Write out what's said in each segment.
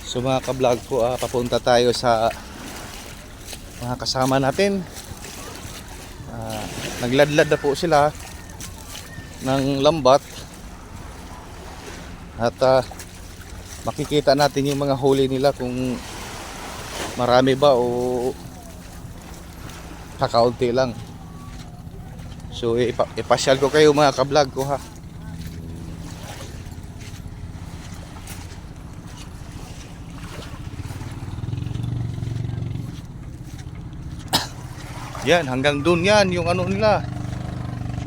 So mga ka-vlog po, papunta tayo sa mga kasama natin. Nagladlad na po sila ng lambat. At makikita natin yung mga huli nila kung marami ba o kakaunti lang. So ipasyal ko kayo mga ka-vlog ko ha. Yan, hanggang dun yan, yung ano nila.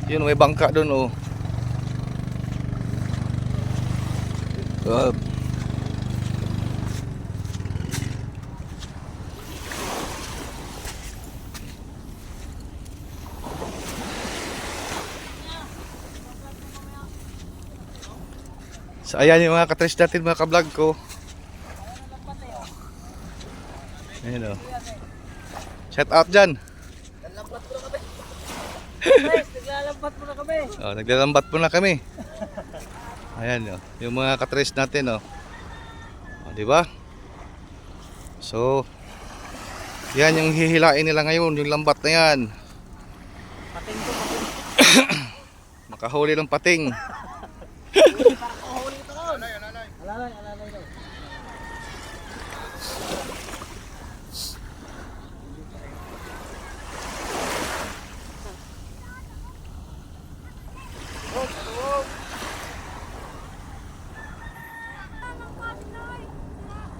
Yun, may bangka dun oh. So ayan yung mga katres natin mga ka-vlog ko. Ayan oh. Shout out dyan. Naglalambat mo na kami. Oh, naglalambat po na kami. Ayan oh, yung mga katres natin oh. Oh, di ba? So yan yung hihilain nila ngayon, yung lambat na yan. Pating ko, pating. Makahuli ng pating. Makahuli ito doon. Alalay daw.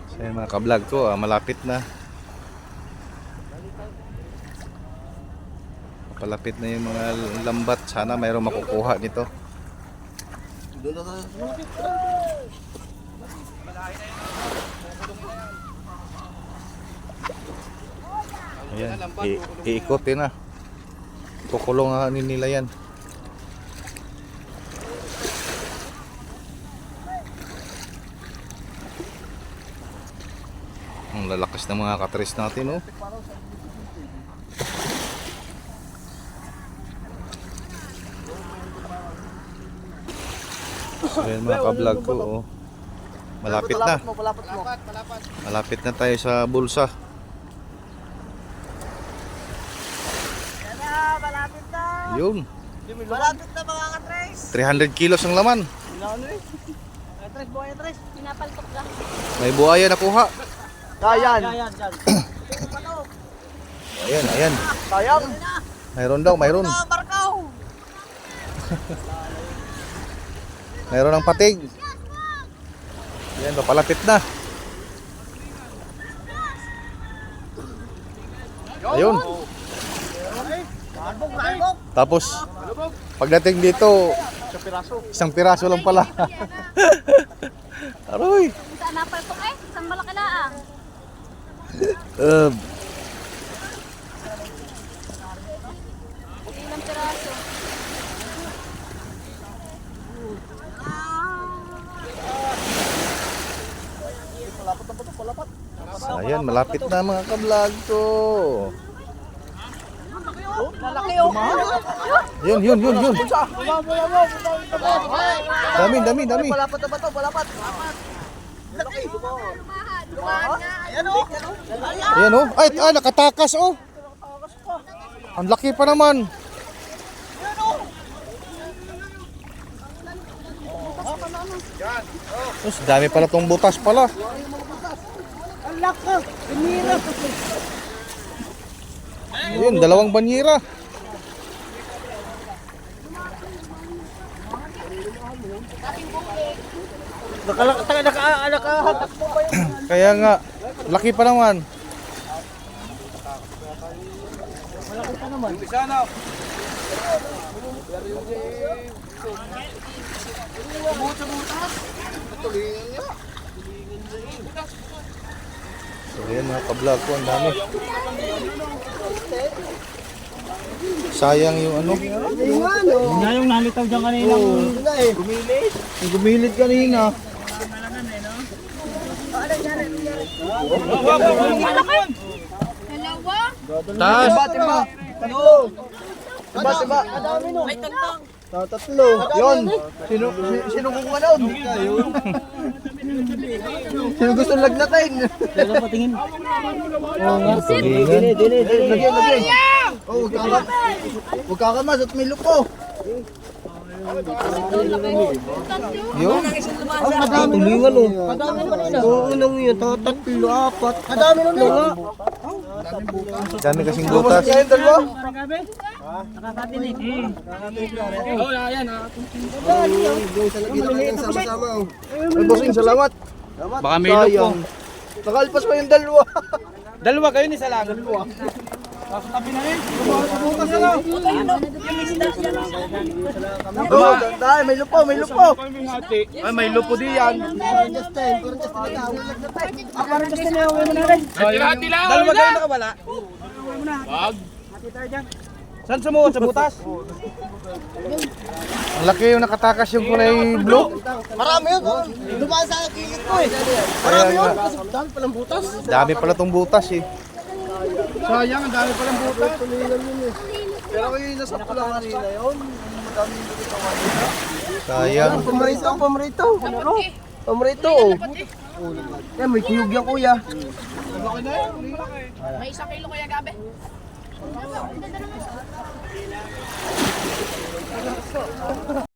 So yan mga ka-vlog ko, malapit na. Palapit na yung mga lambat. Sana mayroong makukuha nito. Ayan, iikotin na. Kukulunganin nila yan. Ang lalakas ng mga katres natin oh. So yan mga ka-vlog ko oh. Malapit na. Malapit na tayo sa bulsa. Malapit na. Yun. Malapit na mga katres. 300 kilos ang laman. Tres, buhay tres. Pinapaltok lang. May buhaya nakuha. Yan. Ayan. Sayang. Mayroon daw, mayroon. Barkaw. Mayroon ng pating. Ayan, papalapit na. Ayun. Tapos pagdating dito, isang piraso lang pala. Aroy. Saan napaltok eh? Isang malaki laang. Ilang piraso? Ayan, malapit na mga ka-vlog ko. Lalaki oh. Yun. Dami. Palapat na ba ito? Palapat. Lalaki. Ayan oh. Ayan oh. Ay, nakatakas oh. Ang laki pa naman. Tapos dami pala tong butas pala. Ang laki. Pinira. Ayun, dalawang banyera. Nakahatak mo ba yun? Kaya nga, laki pa naman. Malaki pa naman. So ayan mga ka-vlog ko, ang dami. Sayang yung ano. Yan yung nalitaw dyan kanina. Gumilit. Gumilid kanina. Dalawa? Taas. Tiba. Tatlo. Tiba. May tantang. Tatlo. Yun. Sino kukuha doon? Sino gusto lagnatin? Dalawa patingin. Lagyan. Oh, huwag kakamas at may lupo. Yun. Madami tulingan oh. Madami naman ina. Oo, nang yun. Tatlo, apat. Madami naman nga. Dami kasing butas. Kaya yung dalawa? Nakakatin eh. Sama-sama oh. Ay, bossing, salamat. Baka may lupo. Sayang. Nakalpas pa yung dalawa. Dalawa kayo ni sa lang. Oh, dahil may lupo, may lupo. Ay, may lupo di yan. Dalawa kayo nakabala. Wag. Saan sumuot? Sa butas? Ang laki yung nakatakas yung kulay blue. Marami yun. Dumaan sa kilid ko eh. Marami yun. Kasi dami palang butas. Dami pala tong butas eh. Sayang, ang dami palang butas. Pero kayo nasa pulang kanina yun. Madami yung dito kanina. Sayang. Pamarito. Pamarito oh. Yan, may kuyog yan kuya. May 1 kilo kaya gabi.